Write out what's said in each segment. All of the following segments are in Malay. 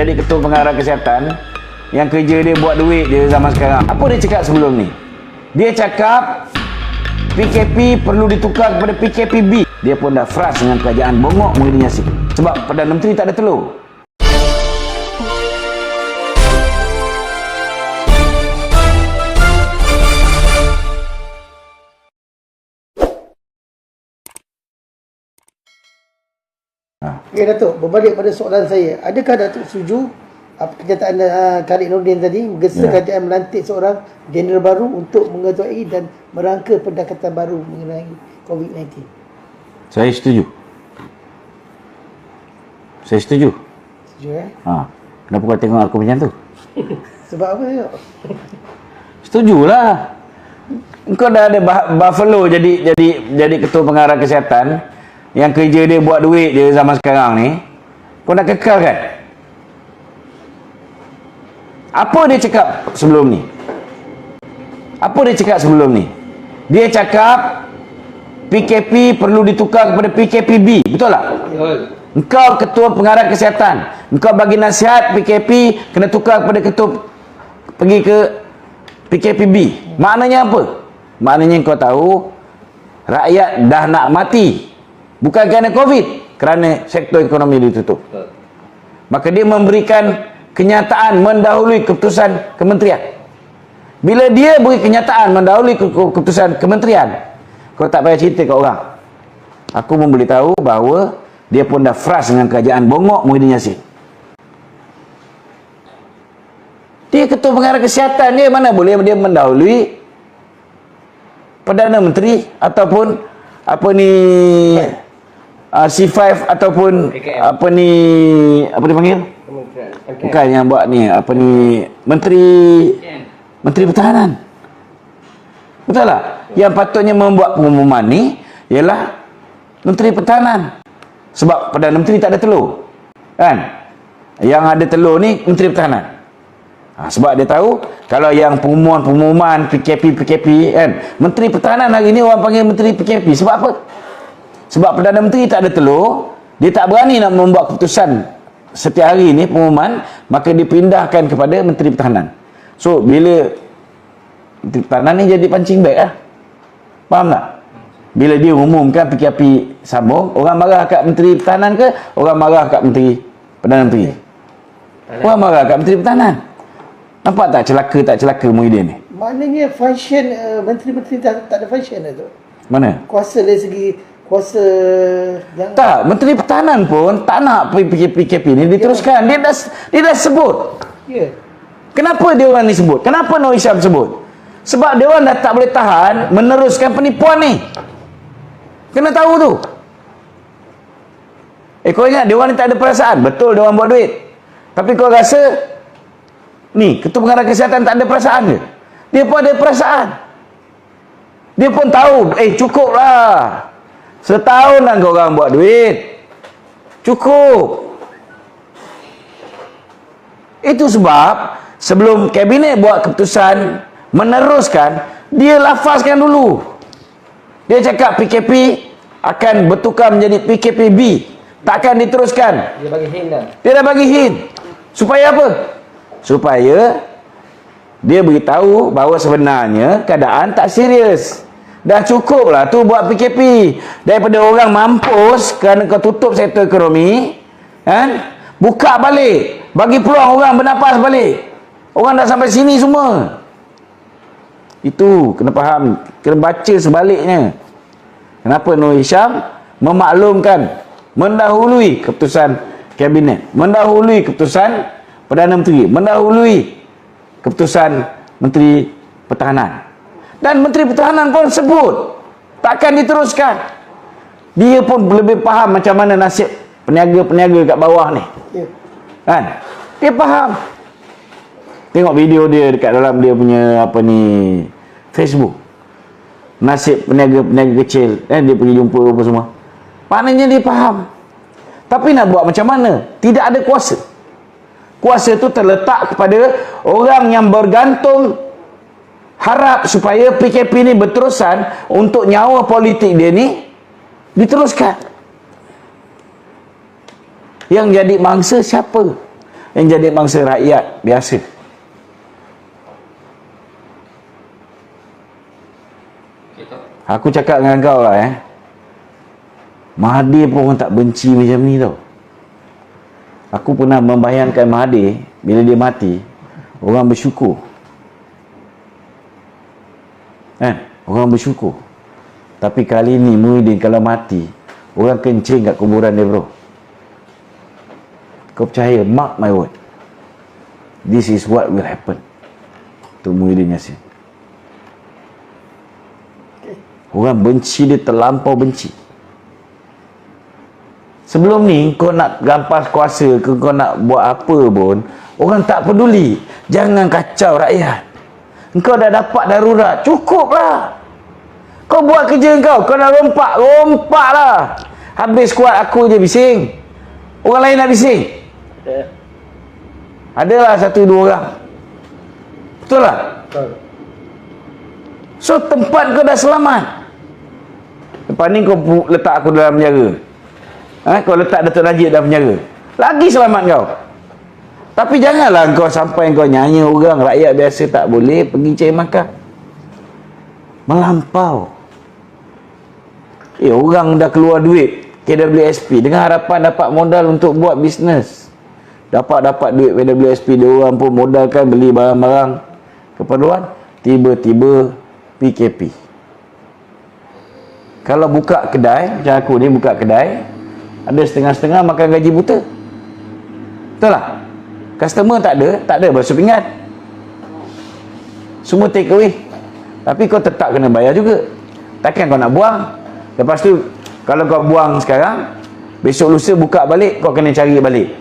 jadi ketua pengarah kesihatan yang kerja dia buat duit dia zaman sekarang. Apa dia cakap sebelum ni? Dia cakap PKP perlu ditukar kepada PKPB. Dia pun dah frust dengan kerajaan bongok mengiring Yassin. Sebab Perdana Menteri tak ada telur. Ya Datuk, berbalik pada soalan saya, adakah Datuk setuju kenyataan Khalid Nordin tadi menggesa kerajaan melantik seorang jeneral baru untuk mengetuai dan merangka pendekatan baru mengenai COVID-19? Saya setuju. Saya setuju. Setuju Kenapa kau tengok aku macam tu? Sebab apa Datuk? Setujulah. Engkau dah ada Buffalo jadi ketua pengarah kesihatan yang kerja dia buat duit dia zaman sekarang ni. Kau nak kekal kan? Apa dia cakap sebelum ni? Dia cakap PKP perlu ditukar kepada PKPB. Betul tak? Betul. Engkau ketua pengarah kesihatan, engkau bagi nasihat PKP kena tukar kepada ketua pergi ke PKPB. Maknanya apa? Maknanya kau tahu rakyat dah nak mati. Bukan kerana COVID, kerana sektor ekonomi ditutup. Maka dia memberikan kenyataan mendahului keputusan kementerian. Bila dia beri kenyataan mendahului keputusan kementerian, kau tak payah cerita kat orang. Aku memberitahu bahawa dia pun dah frust dengan kerajaan bongok Muhyiddin Yassin. Dia ketua pengarah kesihatan, dia mana boleh dia mendahului Perdana Menteri ataupun C5 ataupun apa dipanggil? Bukan yang buat ni, Menteri Pertahanan. Betul tak? Yang patutnya membuat pengumuman ni ialah Menteri Pertahanan. Sebab Perdana Menteri tak ada telur. Kan? Yang ada telur ni Menteri Pertahanan. Sebab dia tahu kalau yang pengumuman PKP kan, Menteri Pertahanan hari ni orang panggil Menteri PKP. Sebab apa? Sebab Perdana Menteri tak ada telur, dia tak berani nak membuat keputusan setiap hari ni pengumuman, maka dipindahkan kepada Menteri Pertahanan. So bila Menteri Pertahanan ni jadi pancing beg lah. Faham tak? Bila dia umumkan PKP sambung, orang marah kat Menteri Pertahanan ke orang marah kat Menteri Perdana Menteri? Orang marah kat Menteri Pertahanan. Nampak tak celaka Muhyiddin ni? Maknanya function menteri-menteri tak ada function tu. Mana? Kuasa dari segi kuasa yang tak, Menteri Pertahanan pun tak nak PKP ni diteruskan. Dia dah sebut. Ya. Kenapa dia orang ni sebut? Kenapa Nur Hisham sebut? Sebab dia orang dah tak boleh tahan meneruskan penipuan ni. Kena tahu tu. Kau ingat dia orang ni tak ada perasaan? Betul dia orang buat duit. Tapi kau rasa ni ketua pengarah kesihatan tak ada perasaan ke? Dia pun ada perasaan. Dia pun tahu, cukup lah. Setahun lah kau orang buat duit. Cukup. Itu sebab sebelum kabinet buat keputusan meneruskan, dia lafazkan dulu. Dia cakap PKP akan bertukar menjadi PKPB. Takkan diteruskan. dia bagi hint dah. Dia dah bagi hint. Supaya apa? Supaya dia beritahu bahawa sebenarnya keadaan tak serius. Dah cukup lah tu buat PKP. Daripada orang mampus kerana kau tutup sektor ekonomi, kan? Buka balik, bagi peluang orang bernafas balik. Orang dah sampai sini semua. Itu kena faham, kena baca sebaliknya. Kenapa Nur Hisham memaklumkan, mendahului keputusan kabinet, mendahului keputusan Perdana Menteri, mendahului keputusan Menteri Pertahanan. Dan Menteri Pertahanan pun sebut takkan diteruskan. Dia pun lebih faham macam mana nasib peniaga-peniaga kat bawah ni. Kan? Dia faham. Tengok video dia dekat dalam dia punya Facebook. Nasib peniaga-peniaga kecil, dia pergi jumpa apa semua. Maknanya dia faham. Tapi nak buat macam mana? Tidak ada kuasa. Kuasa tu terletak kepada orang yang bergantung harap supaya PKP ni berterusan untuk nyawa politik dia ni diteruskan. Yang jadi mangsa siapa? yang jadi bangsa rakyat biasa. Aku cakap dengan kau lah Mahathir pun orang tak benci macam ni tau. Aku pernah membayangkan Mahathir bila dia mati, orang bersyukur. Orang bersyukur. Tapi kali ni Muhyiddin kalau mati, orang kencing kat kuburan dia, bro. Kau percaya, mark my word, this is what will happen to Muhyiddin Yassin. Orang benci dia, terlampau benci. Sebelum ni kau nak rampas kuasa ke, kau nak buat apa pun, orang tak peduli. Jangan kacau rakyat. Engkau dah dapat darurat, cukup lah. Kau buat kerja kau nak rompak lah. Habis kuat aku je bising, orang lain nak bising? Adalah satu dua orang. Betul tak? So tempat kau dah selamat. Lepas ni kau letak aku dalam penjara, kau letak Datuk Najib dalam penjara, lagi selamat kau. Tapi janganlah kau sampai kau nyanyi orang, rakyat biasa tak boleh pergi cari makan. Melampau. Orang dah keluar duit KWSP dengan harapan dapat modal untuk buat bisnes. Dapat duit KWSP, dia orang pun modalkan beli barang-barang keperluan. Tiba-tiba PKP. Kalau buka kedai, macam aku ni buka kedai, ada setengah-setengah makan gaji buta. Betul tak? Customer tak ada basuh pinggan, semua take away. Tapi kau tetap kena bayar juga. Takkan kau nak buang. Lepas tu kalau kau buang sekarang, besok lusa buka balik, kau kena cari balik.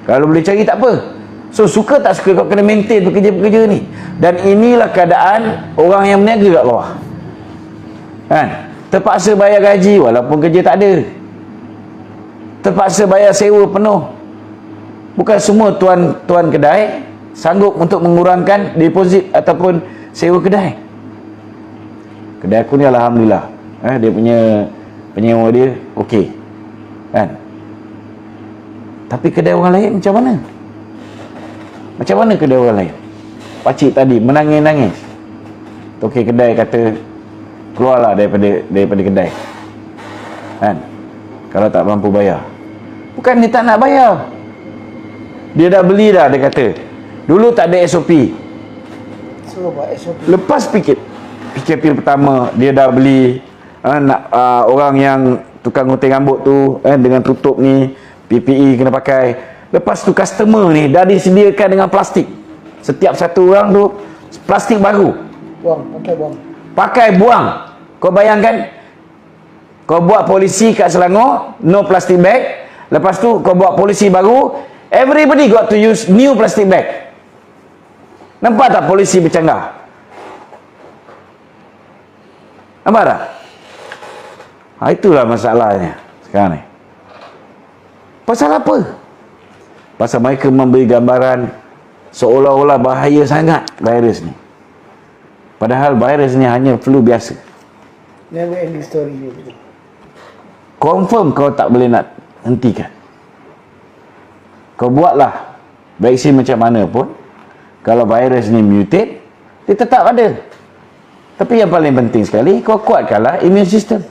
Kalau boleh cari tak apa. So suka tak suka kau kena maintain pekerja-pekerja ni. Dan inilah keadaan orang yang berniaga kat bawah, kan? Terpaksa bayar gaji walaupun kerja tak ada. Terpaksa bayar sewa penuh. Bukan semua tuan kedai sanggup untuk mengurangkan deposit ataupun sewa kedai. Kedai aku ni alhamdulillah, dia punya penyewa dia okey, kan? Tapi kedai orang lain macam mana? Macam mana kedai orang lain? Pakcik tadi menangis-nangis. Tokek kedai kata keluarlah daripada kedai, kan? Kalau tak mampu bayar. Bukan dia tak nak bayar, dia dah beli dah. Dia kata dulu tak ada SOP. Suruh buat SOP. Lepas PKP pertama, dia dah beli orang yang tukang gunting rambut tu, dengan tutup ni, PPE kena pakai. Lepas tu customer ni dah disediakan dengan plastik. Setiap satu orang tu plastik baru, pakai buang. Kau bayangkan, kau buat polisi kat Selangor, no plastic bag. Lepas tu kau buat polisi baru, everybody got to use new plastic bag. Nampak tak polisi bercanggah? Nampak tak? Itulah masalahnya sekarang ni. Pasal apa? Pasal mereka memberi gambaran seolah-olah bahaya sangat virus ni. Padahal virus ni hanya flu biasa. Never ending story ni. Confirm kau tak boleh nak hentikan. Kau buatlah vaksin macam mana pun, kalau virus ni mutate, dia tetap ada. Tapi yang paling penting sekali, kau kuatkanlah immune system.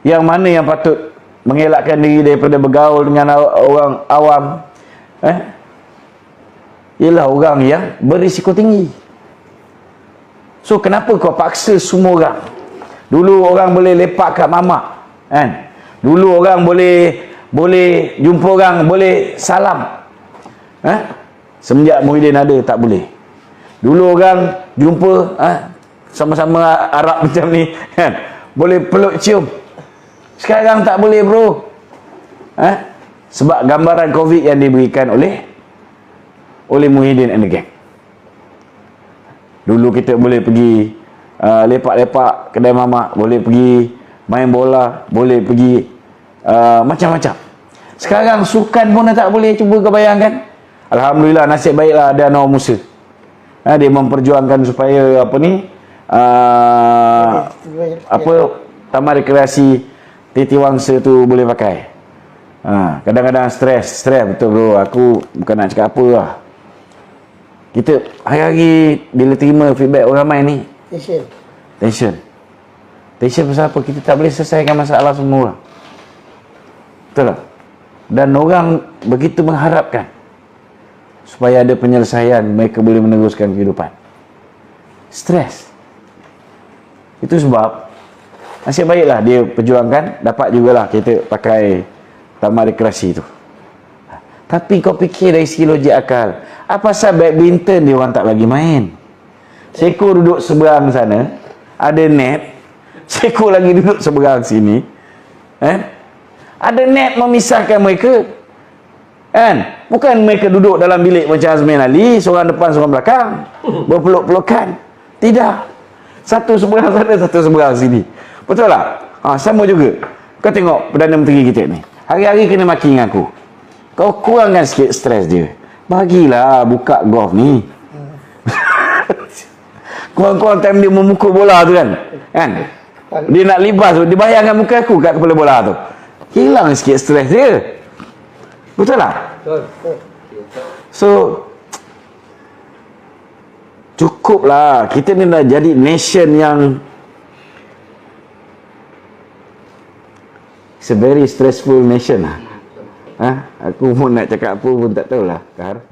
Yang mana yang patut mengelakkan diri daripada bergaul dengan orang awam, ialah orang yang berisiko tinggi. So kenapa kau paksa semua orang? Dulu orang boleh lepak kat mamak, kan? Dulu orang boleh jumpa orang, boleh salam, semenjak Muhyiddin ada tak boleh. Dulu orang jumpa sama-sama Arab macam ni, kan? Boleh peluk cium. Sekarang tak boleh, bro. Sebab gambaran COVID yang diberikan oleh Muhyiddin and the gang. Dulu kita boleh pergi lepak-lepak kedai mamak, boleh pergi main bola, boleh pergi macam-macam. Sekarang sukan pun dah tak boleh. Cuba kau bayangkan. Alhamdulillah, nasib baiklah ada Anwar Musa. Dia memperjuangkan supaya taman rekreasi Titi Wangsa tu boleh pakai. Kadang-kadang stres betul bro. Aku bukan nak cakap apa lah. Kita hari-hari bila terima feedback orang ramai ni, tension pasal apa? Kita tak boleh selesaikan masalah semua orang. Betul tak? Dan orang begitu mengharapkan supaya ada penyelesaian, mereka boleh meneruskan kehidupan. Stres. Itu sebab nasib baiklah dia perjuangkan, dapat jugalah kita pakai taman rekreasi tu. Tapi kau fikir dari segi logik akal, apa pasal badminton dia orang tak bagi main? Seko duduk seberang sana, ada net. Seko lagi duduk seberang sini. Ada net memisahkan mereka. Kan? Bukan mereka duduk dalam bilik macam Azmin Ali, seorang depan, seorang belakang, berpeluk-pelukan. Tidak. Satu seberang sana, satu seberang sini. Betul tak? Sama juga. Kau tengok Perdana Menteri kita ni. Hari-hari kena maki dengan aku. Kau kurangkan sikit stres dia. Bagilah buka golf ni. Kurang-kurang time dia memukul bola tu kan. Dia nak libas tu, dia bayangkan muka aku kat kepala bola tu. Hilang sikit stres dia. Betul tak? Betul. So, cukuplah. Kita ni dah jadi nation yang it's a very stressful nation. Aku pun nak cakap apa pun tak tahulah, Kar.